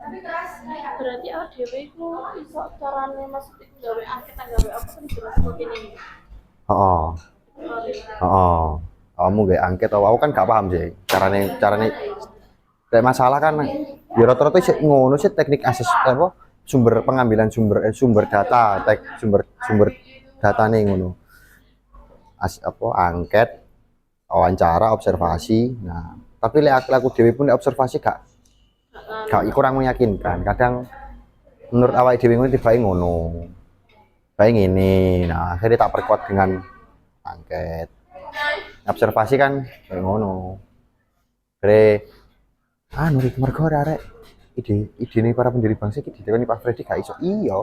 Berarti ADW itu iso carane maksudnya gawe angket gawe apa kan jelas kok ini. Oh, oh, kamu gak angket atau aku kan gak paham sih caranya caranya kayak masalah kan ya rata-rata sih ngono sih teknik akses apa sumber pengambilan sumber data sumber sumber data nih ngono apa angket wawancara observasi nah tapi lek aku dewi pun observasi gak kurang meyakinkan kadang menurut awak dewi ngono tiba ngono baik ini nah akhirnya tak perkuat dengan angket observasi kan kayak ngono bre anu iki mergo arek ide nih para pendiri bangsa iki ditekan Pak Freddy gak iso iya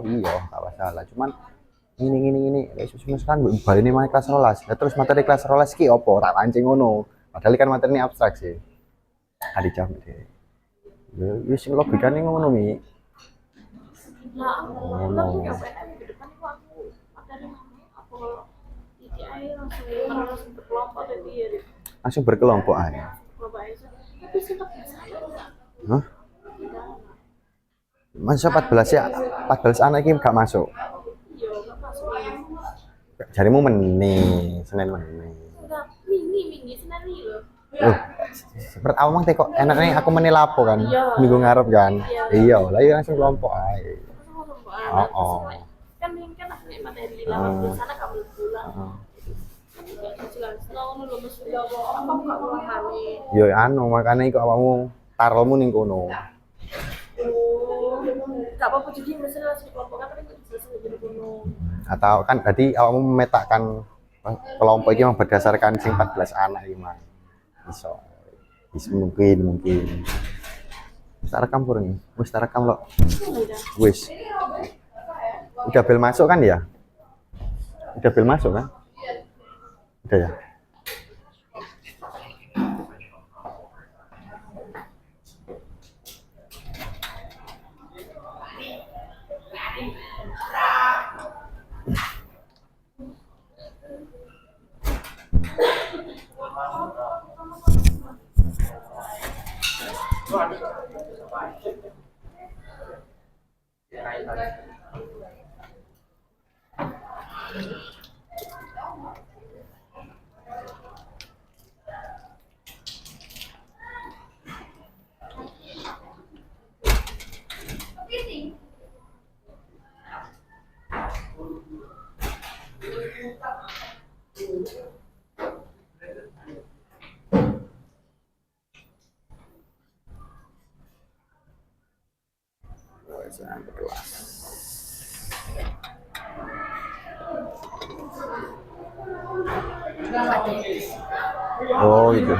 gak masalah cuman ini Yesus kan balik ini kelas rolas ya, terus materi kelas rolas ki opo tak pancing ngono padahal kan materi ini abstrak sih ada jam deh ya sing logikane ngono mi Nah, tapi ngono nggak PNM ke depan itu aku materi mana aku ITI langsung berkelompok tapi ya langsung berkelompok aja kelompok aja. Tapi sih tak bisa ya. hah masa 14 ya 14 anak ini gak masuk Iya, nggak masuk ya. jarimu meni Senin meni Enggak, mini senari loh. loh seperti awang teh kok enaknya aku menilapo kan Iya. minggu ngarep kan Iya. iya lah iya langsung kelompok aja Langsung kelompok oh, anak. oh. Kan ini kan aku materi lawan di sana kamu pulang. Oh. Jelas, nah, lu mesti apa buka ulang mana? Yo anu makanya iku awakmu tarolmu ning kono. Oh, nggak apa-apa jadi misalnya langsung kelompok tapi nggak bisa jadi gunung. Atau kan tadi awakmu memetakan kelompok ini memang berdasarkan sing 14 anak iki mah. Iso. Mungkin. Wis tak rekam pur nih. Wis tak rekam lo. Wis. Udah bel masuk kan ya? Udah bel masuk kan? Udah ya. Oh gitu.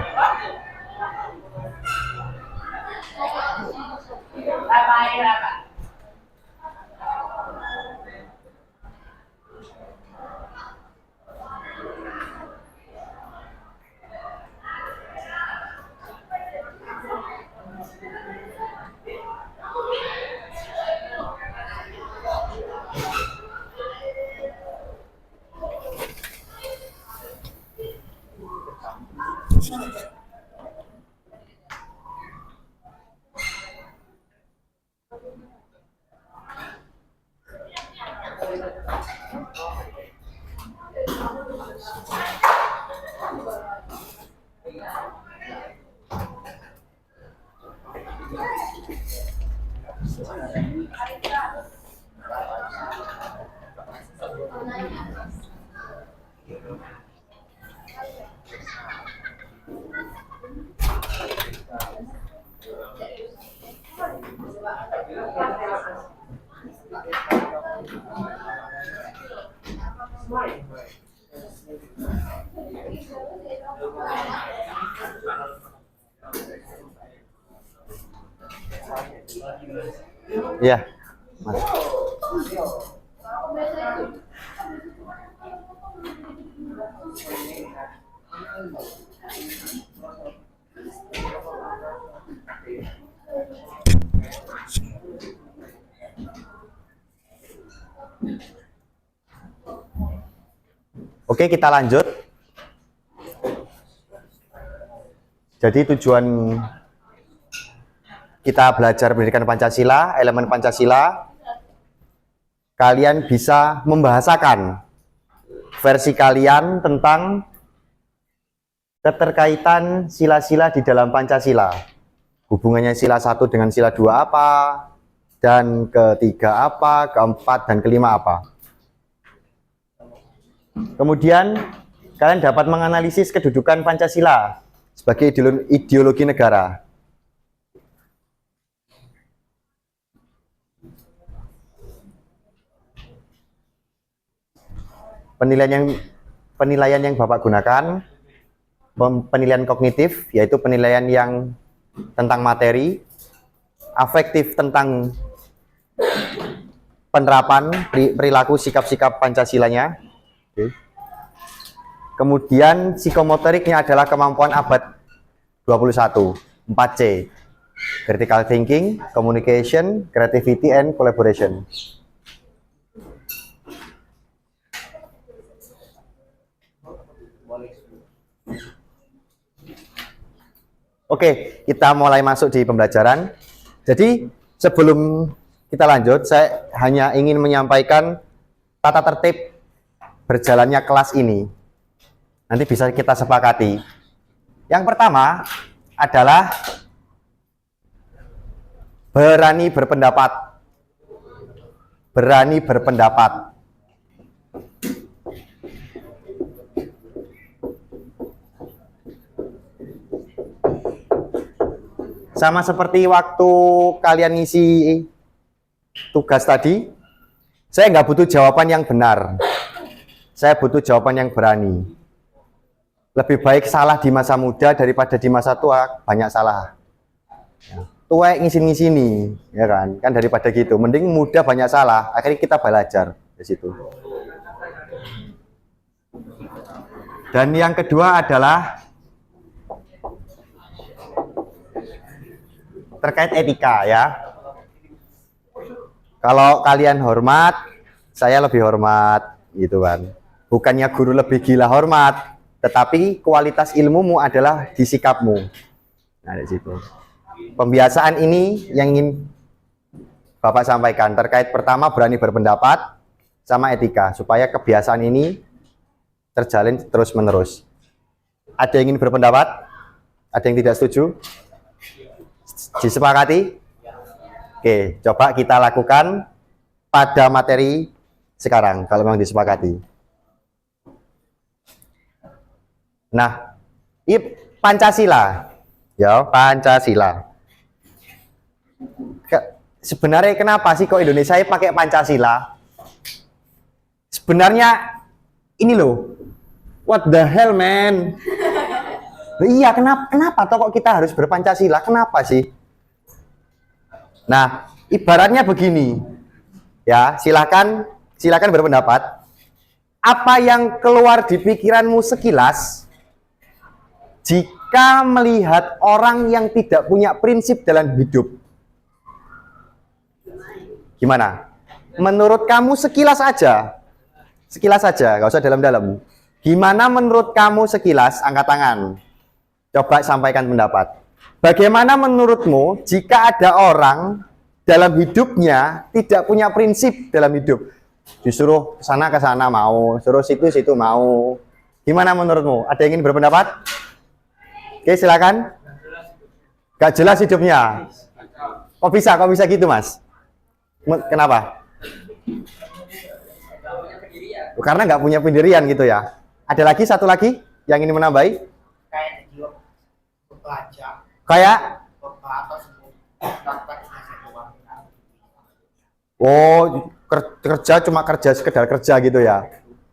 Iya, Mas. Oke, kita lanjut. Jadi tujuan kita belajar pendidikan Pancasila, elemen Pancasila, kalian bisa membahasakan versi kalian tentang keterkaitan sila-sila di dalam Pancasila. Hubungannya sila 1 dengan sila 2 apa, dan ketiga apa, keempat dan kelima apa. Kemudian kalian dapat menganalisis kedudukan Pancasila sebagai ideologi negara. Penilaian yang Bapak gunakan, penilaian kognitif, yaitu penilaian yang tentang materi, afektif tentang penerapan perilaku sikap-sikap Pancasilanya. Oke. Kemudian psikomotoriknya adalah kemampuan abad 21, 4C. Critical thinking, communication, creativity, and collaboration. Oke, kita mulai masuk di pembelajaran. Jadi, sebelum kita lanjut, saya hanya ingin menyampaikan tata tertib berjalannya kelas ini. Nanti bisa kita sepakati. Yang pertama adalah berani berpendapat. Berani berpendapat. Sama seperti waktu kalian ngisi tugas tadi, saya nggak butuh jawaban yang benar. Saya butuh jawaban yang berani. Lebih baik salah di masa muda daripada di masa tua banyak salah. Tua ngisin-ngisini, ya kan? Kan daripada gitu. Mending muda banyak salah. Akhirnya kita belajar di situ. Dan yang kedua adalah terkait etika ya. Kalau kalian hormat, saya lebih hormat gitu kan. Bukannya guru lebih gila hormat, tetapi kualitas ilmumu adalah di sikapmu. Nah, di situ. Pembiasaan ini yang ingin Bapak sampaikan terkait pertama berani berpendapat sama etika supaya kebiasaan ini terjalin terus-menerus. Ada yang ingin berpendapat? Ada yang tidak setuju? Disepakati? Oke, coba kita lakukan pada materi sekarang kalau memang disepakati. Nah, ini Pancasila. Ya, Pancasila. Sebenarnya kenapa sih kok Indonesia pakai Pancasila? Sebenarnya ini loh. What the hell, man? Iya, kenapa toh kok kita harus berpancasila? Kenapa sih? Nah, ibaratnya begini. Ya, silakan berpendapat. Apa yang keluar di pikiranmu sekilas jika melihat orang yang tidak punya prinsip dalam hidup? Gimana? Menurut kamu sekilas aja, nggak usah dalam-dalam. Gimana menurut kamu sekilas? Angkat tangan. Coba sampaikan pendapat. Bagaimana menurutmu jika ada orang dalam hidupnya tidak punya prinsip dalam hidup? Disuruh sana ke sana mau, suruh situ mau. Gimana menurutmu? Ada yang ingin berpendapat? Oke, silakan. Gak jelas hidupnya. Kok bisa gitu, Mas? Kenapa? Karena nggak punya pendirian gitu ya. Ada lagi satu lagi yang ingin menambahi? Kayak kerja cuma kerja sekedar kerja gitu ya.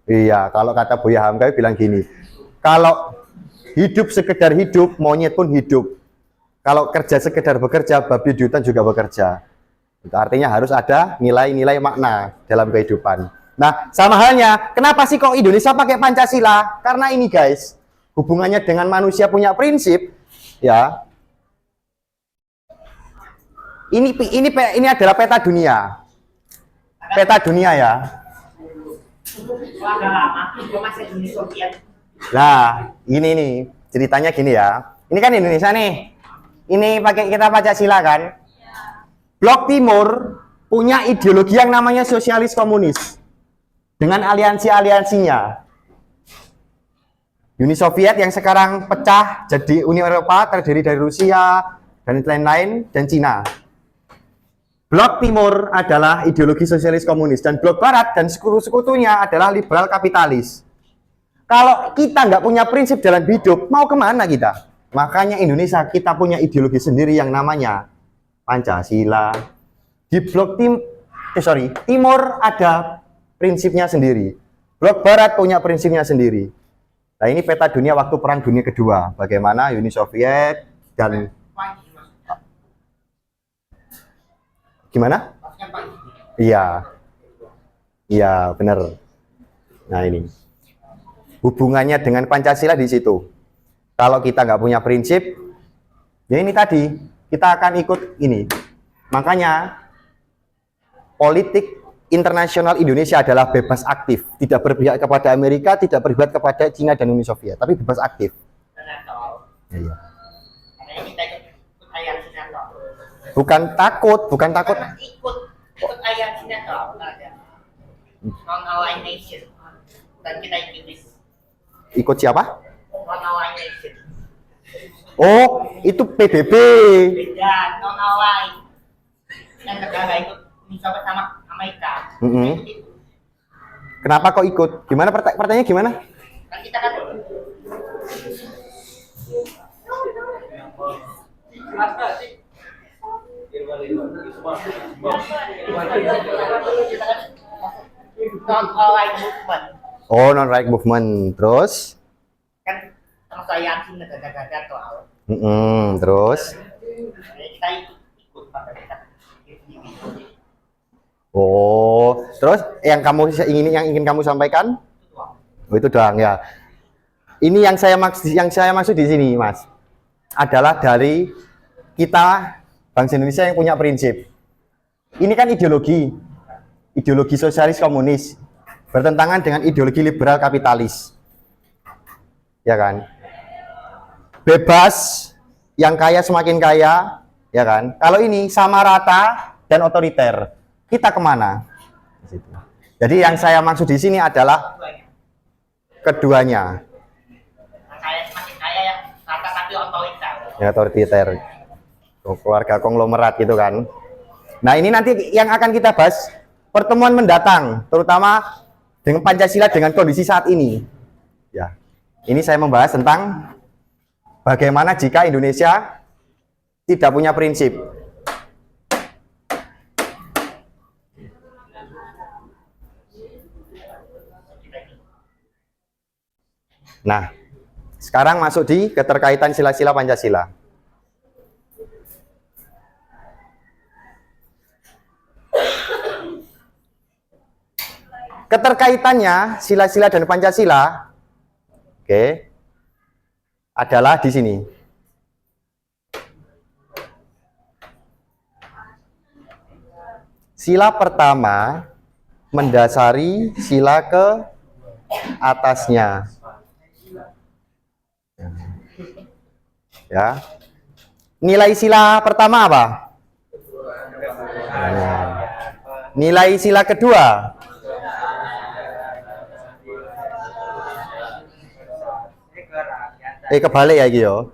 Iya, kalau kata Buya Hamka bilang gini, kalau hidup sekedar hidup, monyet pun hidup. Kalau kerja sekedar bekerja, babi hutan juga bekerja. Itu artinya harus ada nilai-nilai makna dalam kehidupan. Nah, sama halnya, kenapa sih kok Indonesia pakai Pancasila? Karena ini guys, hubungannya dengan manusia punya prinsip, ya. Ini adalah peta dunia. Peta dunia ya. Nah, ini nih ceritanya gini ya. Ini kan Indonesia nih. Ini pakai kita Pancasila kan? Blok Timur punya ideologi yang namanya sosialis komunis dengan aliansi-aliansinya. Uni Soviet yang sekarang pecah jadi Uni Eropa terdiri dari Rusia dan lain-lain dan Cina. Blok Timur adalah ideologi sosialis komunis dan Blok Barat dan sekutu-sekutunya adalah liberal kapitalis. Kalau kita nggak punya prinsip dalam hidup, mau kemana kita? Makanya Indonesia kita punya ideologi sendiri yang namanya Pancasila. Di Timur ada prinsipnya sendiri. Blok Barat punya prinsipnya sendiri. Nah ini peta dunia waktu Perang Dunia Kedua. Bagaimana Uni Soviet dan gimana? Iya, iya benar. Nah ini hubungannya dengan Pancasila di situ. Kalau kita nggak punya prinsip, ya ini tadi kita akan ikut ini. Makanya politik internasional Indonesia adalah bebas aktif, tidak berpihak kepada Amerika, tidak berpihak kepada Cina dan Uni Soviet, tapi bebas aktif. Iya. Bukan takut. Ikut aliansi NATO, non-aligned nation, dan kita ikut. Ikut siapa? Non-aligned nation. Oh, itu PBB. Beda, non-aligned. Yang negara ikut misalnya sama Amerika. Kenapa kok ikut? Gimana pertanyaannya gimana? Kan kita kan non-aligned movement. Oh, non-right movement. Terus? Kan sama aliansi negara-negara soal. Terus? Jadi kita ikut pada kita. Oh, terus yang ingin kamu sampaikan? Oh, itu doang ya. Ini yang saya maksud di sini, Mas. Adalah dari kita bangsa Indonesia yang punya prinsip. Ini kan ideologi sosialis komunis bertentangan dengan ideologi liberal kapitalis. Ya kan? Bebas, yang kaya semakin kaya, ya kan? Kalau ini sama rata dan otoriter. Kita kemana? Jadi yang saya maksud di sini adalah keduanya. Kaya semakin kaya yang rata tapi otoriter. Ya, otoriter. Keluarga konglomerat gitu kan. Nah ini nanti yang akan kita bahas pertemuan mendatang, terutama dengan Pancasila dengan kondisi saat ini. Ya, ini saya membahas tentang bagaimana jika Indonesia tidak punya prinsip. Nah, sekarang masuk di keterkaitan sila-sila Pancasila. Keterkaitannya sila-sila dan Pancasila, adalah di sini. Sila pertama mendasari sila ke atasnya. Ya. Nilai sila pertama apa? Nilai sila kedua. Kebalik ya iki yo.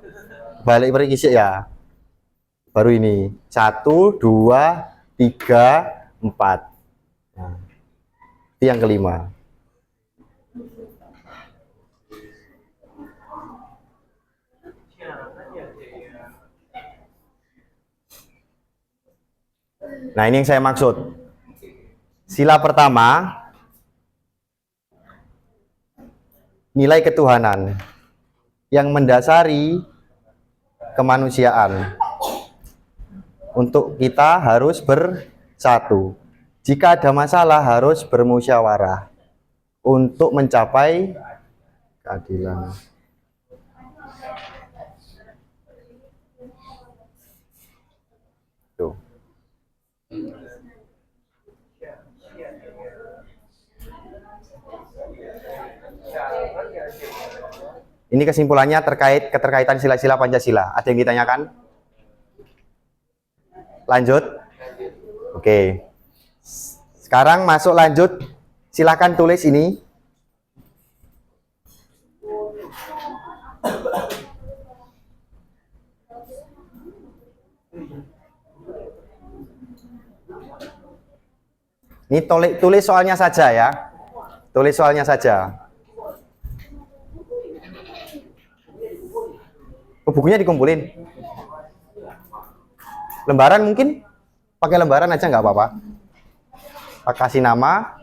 Balik mriki sik ya. Baru ini. 1 2 3 4. Nah. Itu yang kelima. Nah, ini yang saya maksud. Sila pertama nilai ketuhanan yang mendasari kemanusiaan. Untuk kita harus bersatu. Jika ada masalah harus bermusyawarah untuk mencapai keadilan. Tuh. Ini kesimpulannya terkait keterkaitan sila-sila Pancasila. Ada yang ditanyakan? Lanjut. Oke. Sekarang masuk lanjut. Silahkan tulis ini. Ini tulis soalnya saja ya. Tulis soalnya saja. Oh, bukunya dikumpulin. Lembaran mungkin pakai lembaran aja nggak apa-apa. Kasih nama.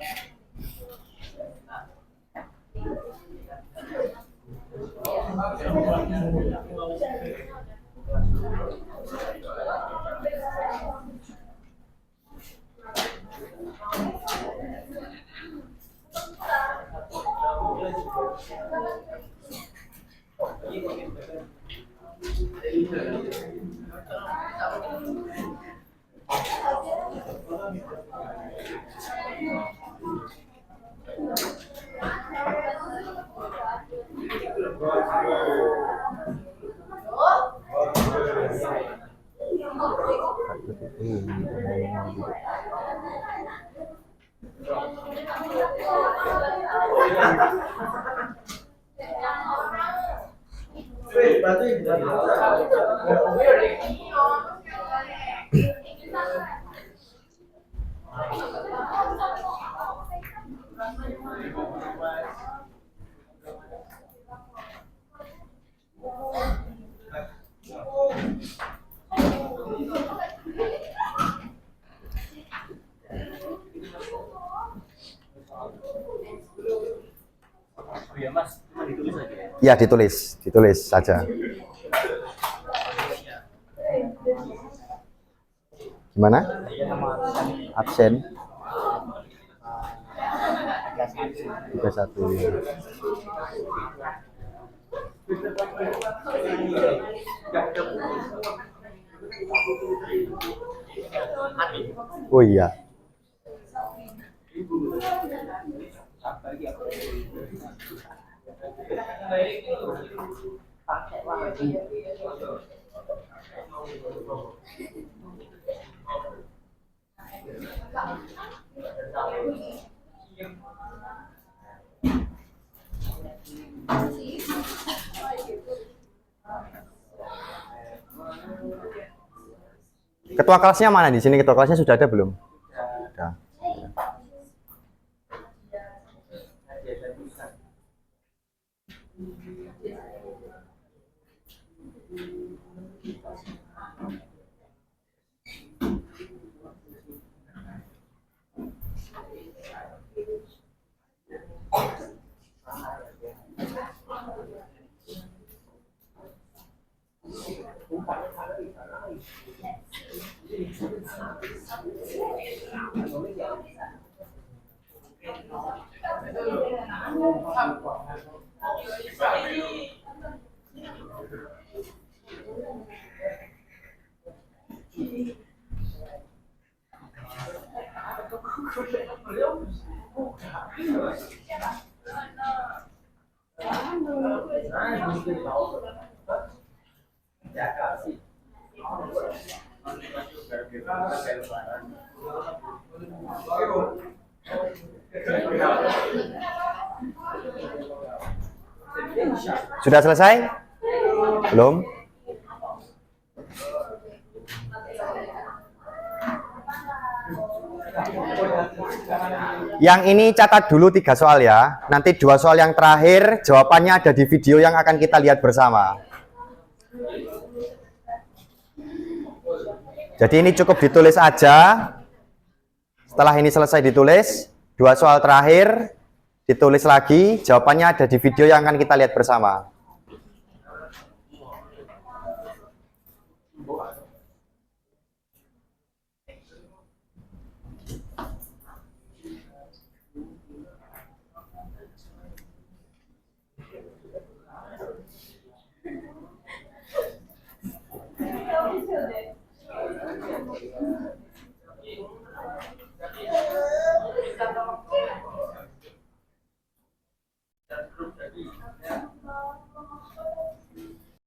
Ya, ditulis saja. Gimana? Absen. 31. Oh iya. Ketua kelasnya mana di sini? Ketua kelasnya sudah ada belum? Sudah. Sudah selesai? Belum? Yang ini catat dulu 3 soal ya. Nanti 2 soal yang terakhir jawabannya ada di video yang akan kita lihat bersama. Jadi ini cukup ditulis aja. Setelah ini selesai ditulis, 2 soal terakhir ditulis lagi, jawabannya ada di video yang akan kita lihat bersama.